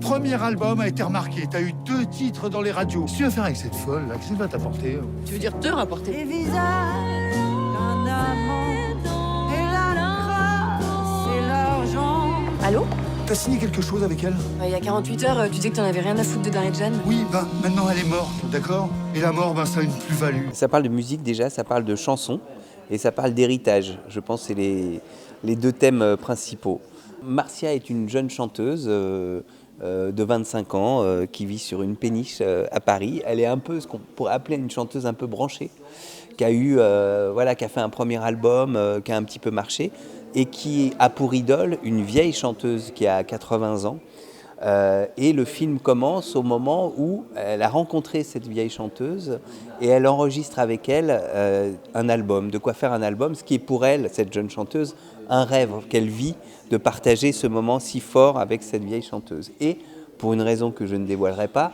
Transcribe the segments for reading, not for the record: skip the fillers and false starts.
premier album a été remarqué. T'as eu 2 titres dans les radios. Qu'est-ce que tu vas faire avec cette folle, là? Qu'est-ce qu'elle va t'apporter? Tu veux dire te rapporter? Les visages d'un amant et la grâce et l'argent. Allô? T'as signé quelque chose avec elle? Il y a 48 heures, tu disais que t'en avais rien à foutre de Darry Jane. Oui, maintenant elle est morte, d'accord? Et la mort, ça a une plus-value. Ça parle de musique déjà, ça parle de chansons et ça parle d'héritage. Je pense que c'est les 2 thèmes principaux. Marcia est une jeune chanteuse de 25 ans qui vit sur une péniche à Paris. Elle est un peu ce qu'on pourrait appeler une chanteuse un peu branchée, qui a fait un premier album, qui a un petit peu marché et qui a pour idole une vieille chanteuse qui a 80 ans. Et le film commence au moment où elle a rencontré cette vieille chanteuse et elle enregistre avec elle un album, de quoi faire un album, ce qui est pour elle, cette jeune chanteuse, un rêve qu'elle vit de partager ce moment si fort avec cette vieille chanteuse. Et pour une raison que je ne dévoilerai pas,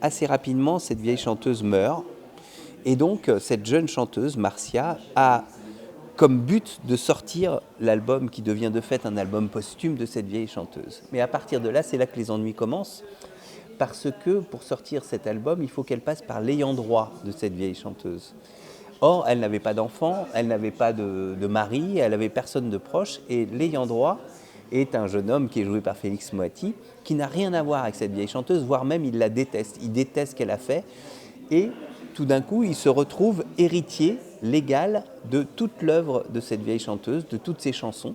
assez rapidement, cette vieille chanteuse meurt. Et donc, cette jeune chanteuse, Marcia, a comme but de sortir l'album qui devient de fait un album posthume de cette vieille chanteuse. Mais à partir de là, c'est là que les ennuis commencent, parce que pour sortir cet album, il faut qu'elle passe par l'ayant droit de cette vieille chanteuse. Or, elle n'avait pas d'enfant, elle n'avait pas de mari, elle n'avait personne de proche, et l'ayant droit est un jeune homme qui est joué par Félix Moati, qui n'a rien à voir avec cette vieille chanteuse, voire même il la déteste, il déteste ce qu'elle a fait, et tout d'un coup, il se retrouve héritier légal de toute l'œuvre de cette vieille chanteuse, de toutes ses chansons.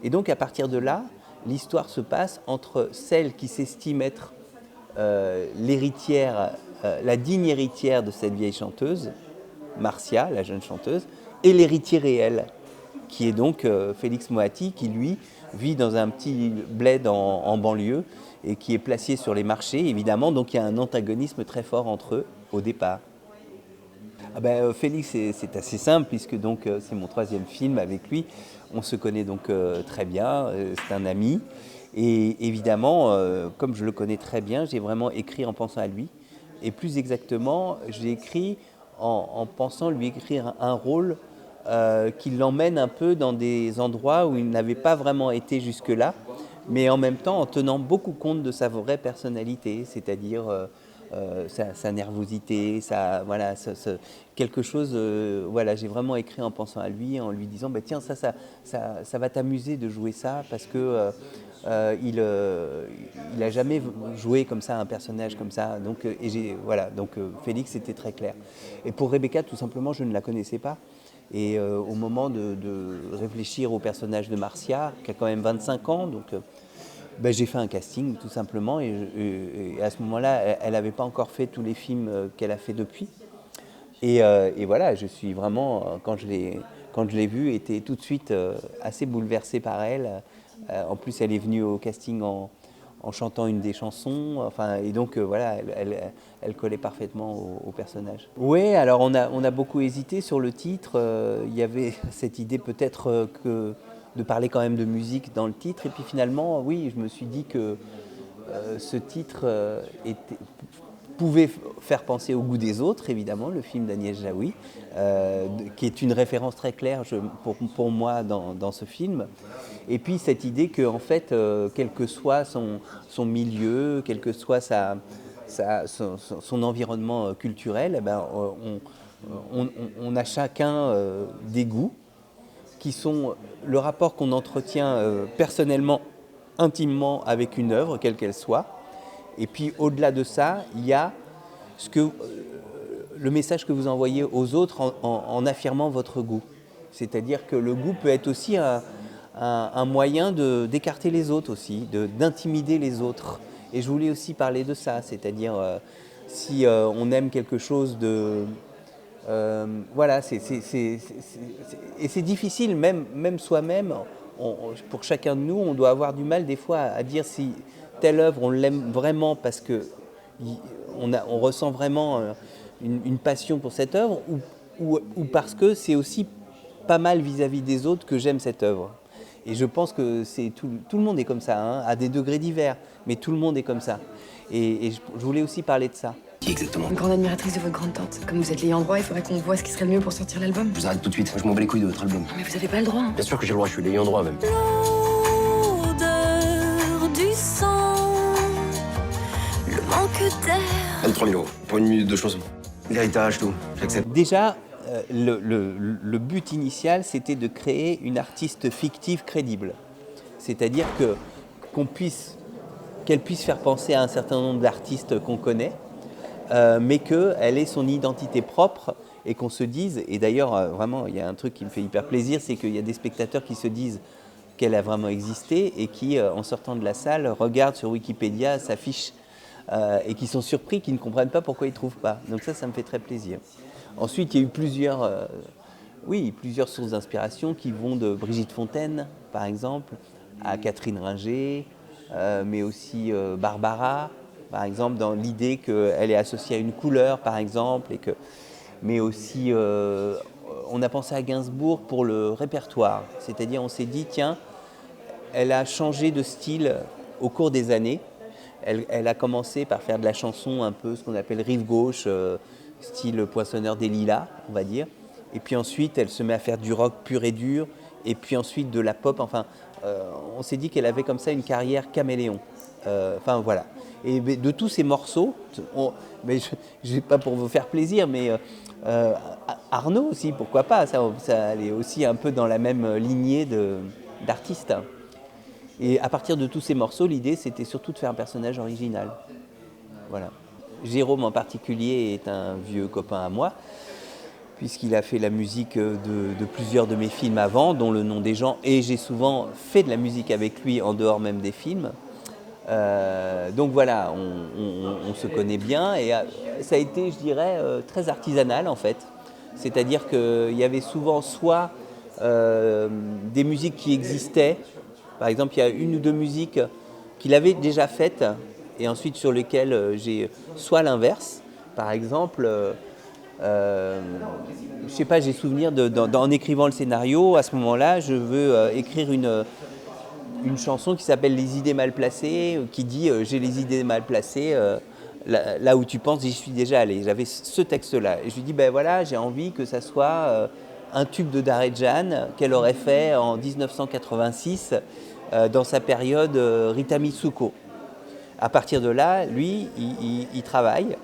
Et donc, à partir de là, l'histoire se passe entre celle qui s'estime être l'héritière, la digne héritière de cette vieille chanteuse, Marcia, la jeune chanteuse, et l'héritier réel, qui est donc Félix Moati, qui lui vit dans un petit bled en banlieue et qui est placé sur les marchés, évidemment. Donc il y a un antagonisme très fort entre eux au départ. Félix, c'est assez simple, puisque donc, c'est mon 3e film avec lui. On se connaît donc très bien, c'est un ami. Et évidemment, comme je le connais très bien, j'ai vraiment écrit en pensant à lui. Et plus exactement, j'ai écrit en pensant lui écrire un rôle qui l'emmène un peu dans des endroits où il n'avait pas vraiment été jusque-là, mais en même temps en tenant beaucoup compte de sa vraie personnalité, c'est-à-dire sa nervosité, quelque chose. J'ai vraiment écrit en pensant à lui, en lui disant tiens, ça va t'amuser de jouer ça, parce que il a jamais joué comme ça un personnage comme ça. Donc Félix, c'était très clair. Et pour Rebecca, tout simplement, je ne la connaissais pas. Et au moment de réfléchir au personnage de Marcia, qui a quand même 25 ans, donc j'ai fait un casting tout simplement, et à ce moment-là, elle n'avait pas encore fait tous les films qu'elle a fait depuis. Et voilà, je suis vraiment, quand je l'ai vue, été tout de suite assez bouleversé par elle. En plus, elle est venue au casting en chantant une des chansons, et donc elle collait parfaitement au personnage. Oui, alors on a beaucoup hésité sur le titre. Il y avait cette idée peut-être de parler quand même de musique dans le titre, et puis finalement, oui, je me suis dit que ce titre pouvait faire penser au goût des autres, évidemment, le film d'Agnès Jaoui, qui est une référence très claire pour moi dans ce film. Et puis cette idée que, en fait, quel que soit son milieu, quel que soit son environnement culturel, on a chacun des goûts qui sont le rapport qu'on entretient personnellement, intimement avec une œuvre, quelle qu'elle soit. Et puis au-delà de ça, il y a le message que vous envoyez aux autres en affirmant votre goût. C'est-à-dire que le goût peut être aussi un moyen d'écarter les autres aussi, d'intimider les autres. Et je voulais aussi parler de ça, c'est-à-dire si on aime quelque chose de... et c'est difficile, même soi-même, pour chacun de nous, on doit avoir du mal des fois à dire si telle œuvre, on l'aime vraiment parce qu'on ressent vraiment une passion pour cette œuvre, ou parce que c'est aussi pas mal vis-à-vis des autres que j'aime cette œuvre. Et je pense que tout le monde est comme ça, hein, à des degrés divers, mais tout le monde est comme ça. Et je voulais aussi parler de ça. Qui exactement? Une grande admiratrice de votre grande-tante. Comme vous êtes l'ayant droit, il faudrait qu'on voit ce qui serait le mieux pour sortir l'album. Je vous arrête tout de suite, je m'en bats les couilles de votre album. Mais vous avez pas le droit. Bien sûr que j'ai le droit, je suis l'ayant droit même. L'odeur du sang que d'air. 23 000 € pour 1 minute de chanson. L'héritage, tout, j'accepte. Déjà, le but initial, c'était de créer une artiste fictive crédible. C'est-à-dire qu'elle puisse faire penser à un certain nombre d'artistes qu'on connaît, mais qu'elle ait son identité propre et qu'on se dise, et d'ailleurs, vraiment, il y a un truc qui me fait hyper plaisir, c'est qu'il y a des spectateurs qui se disent qu'elle a vraiment existé et qui, en sortant de la salle, regardent sur Wikipédia sa fiche et qui sont surpris, qui ne comprennent pas pourquoi ils ne trouvent pas. Donc ça me fait très plaisir. Ensuite, il y a eu plusieurs sources d'inspiration qui vont de Brigitte Fontaine, par exemple, à Catherine Ringer, mais aussi Barbara, par exemple, dans l'idée qu'elle est associée à une couleur, par exemple, mais aussi, on a pensé à Gainsbourg pour le répertoire. C'est-à-dire, on s'est dit, tiens, elle a changé de style au cours des années. Elle a commencé par faire de la chanson un peu ce qu'on appelle rive gauche, style Poinçonneur des Lilas, on va dire. Et puis ensuite, elle se met à faire du rock pur et dur, et puis ensuite de la pop. Enfin, on s'est dit qu'elle avait comme ça une carrière caméléon. Enfin, voilà. Et de tous ces morceaux, mais je vais pas pour vous faire plaisir, mais Arnaud aussi, pourquoi pas, ça elle est aussi un peu dans la même lignée d'artistes. Et à partir de tous ces morceaux, l'idée, c'était surtout de faire un personnage original. Voilà. Jérôme en particulier est un vieux copain à moi, puisqu'il a fait la musique de plusieurs de mes films avant, dont Le Nom des gens, et j'ai souvent fait de la musique avec lui en dehors même des films. Donc voilà, on se connaît bien, et ça a été, je dirais, très artisanal en fait. C'est-à-dire qu'il y avait souvent soit des musiques qui existaient. Par exemple, il y a une ou deux musiques qu'il avait déjà faites et ensuite sur lesquelles j'ai soit l'inverse. Par exemple, je sais pas, j'ai souvenir en écrivant le scénario, à ce moment-là, je veux écrire une chanson qui s'appelle Les idées mal placées, qui dit j'ai les idées mal placées, là où tu penses, j'y suis déjà allé. J'avais ce texte-là. Et je lui dis, ben voilà, j'ai envie que ça soit un tube de Darejan qu'elle aurait fait en 1986 dans sa période Rita Mitsuko. À partir de là, lui, il travaille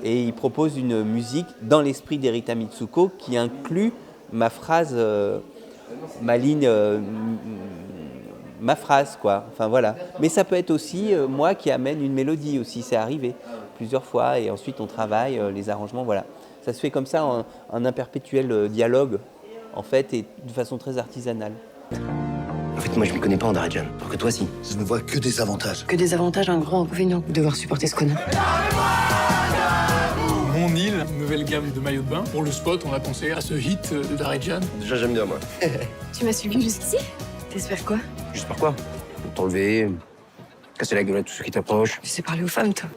et il propose une musique dans l'esprit d'Erita Mitsuko qui inclut ma phrase, ma ligne, ma phrase, quoi. Enfin voilà. Mais ça peut être aussi moi qui amène une mélodie aussi, c'est arrivé plusieurs fois et ensuite on travaille les arrangements, voilà. Ça se fait comme ça en un perpétuel dialogue en fait et de façon très artisanale. En fait, moi, je m'y connais pas en Darejan. Alors que toi, si. Je ne vois que des avantages. Que des avantages, un gros inconvénient de devoir supporter ce connard. Mon île, une nouvelle gamme de maillots de bain. Pour le spot, on a pensé à ce hit de Darejan. Déjà, j'aime bien, moi. Tu m'as suivi jusqu'ici? T'espères quoi? Juste par quoi? Pour t'enlever, casser la gueule à tous ceux qui t'approchent. Tu sais parler aux femmes, toi.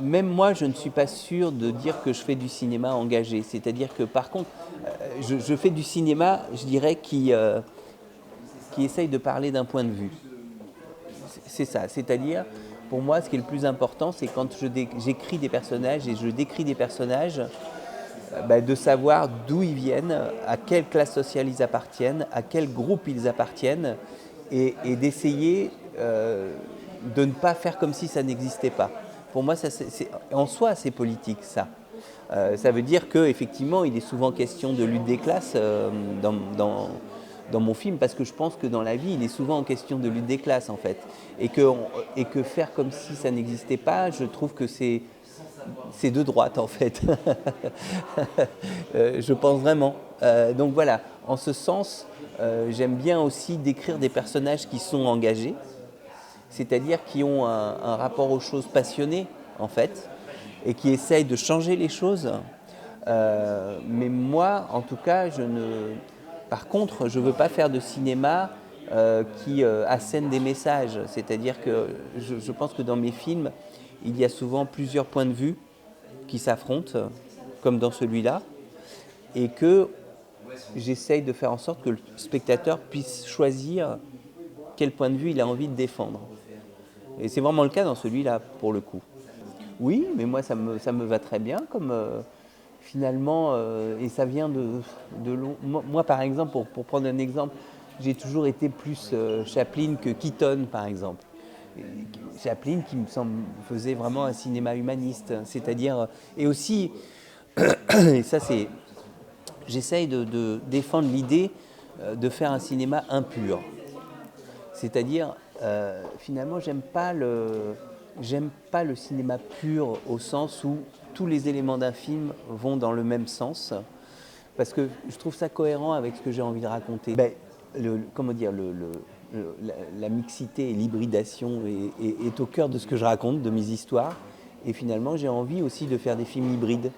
Même moi, je ne suis pas sûr de dire que je fais du cinéma engagé. C'est-à-dire que par contre, je fais du cinéma, je dirais, qui essaye de parler d'un point de vue. C'est ça. C'est-à-dire, pour moi, ce qui est le plus important, c'est quand j'écris des personnages et je décris des personnages, de savoir d'où ils viennent, à quelle classe sociale ils appartiennent, à quel groupe ils appartiennent, et d'essayer de ne pas faire comme si ça n'existait pas. Pour moi, en soi, c'est politique, ça. Ça veut dire qu'effectivement, il est souvent question de lutte des classes dans mon film, parce que je pense que dans la vie, il est souvent en question de lutte des classes, en fait. Et que faire comme si ça n'existait pas, je trouve que c'est de droite, en fait. Je pense vraiment. Donc voilà, en ce sens, j'aime bien aussi décrire des personnages qui sont engagés, c'est-à-dire qui ont un rapport aux choses passionné, en fait, et qui essayent de changer les choses. Mais moi, en tout cas, par contre, je ne veux pas faire de cinéma qui assène des messages. C'est-à-dire que je pense que dans mes films, il y a souvent plusieurs points de vue qui s'affrontent, comme dans celui-là, et que j'essaye de faire en sorte que le spectateur puisse choisir quel point de vue il a envie de défendre. Et c'est vraiment le cas dans celui-là, pour le coup. Oui, mais moi, ça me va très bien, comme finalement, et ça vient de long. Moi, par exemple, pour prendre un exemple, j'ai toujours été plus Chaplin que Keaton, par exemple. Chaplin qui me semble faisait vraiment un cinéma humaniste, c'est-à-dire et aussi et ça c'est j'essaye de défendre l'idée de faire un cinéma impur, c'est-à-dire finalement j'aime pas le cinéma pur au sens où tous les éléments d'un film vont dans le même sens, parce que je trouve ça cohérent avec ce que j'ai envie de raconter. La mixité et l'hybridation est au cœur de ce que je raconte, de mes histoires. Et finalement, j'ai envie aussi de faire des films hybrides,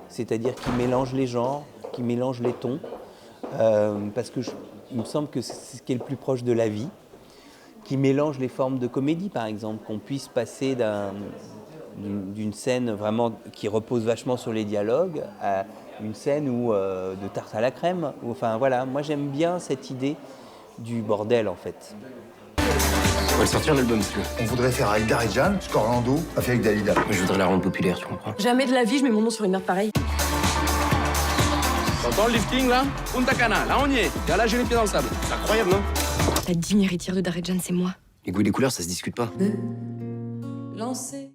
c'est-à-dire qui mélangent les genres, qui mélangent les tons, parce que il me semble que c'est ce qui est le plus proche de la vie, qui mélange les formes de comédie, par exemple, qu'on puisse passer d'une scène vraiment qui repose vachement sur les dialogues à une scène de tarte à la crème. Enfin voilà, moi j'aime bien cette idée du bordel en fait. On va le sortir l'album, monsieur. On voudrait faire avec Darija ce qu'Orlando a fait avec Dalida. Mais je voudrais la rendre populaire, tu comprends? Jamais de la vie, je mets mon nom sur une merde pareille. T'entends le lifting là? Punta Cana, là on y est. Et là j'ai les pieds dans le sable. C'est incroyable, non? La digne héritière de Darjan, c'est moi. Les goûts et les couleurs, ça se discute pas. Lancer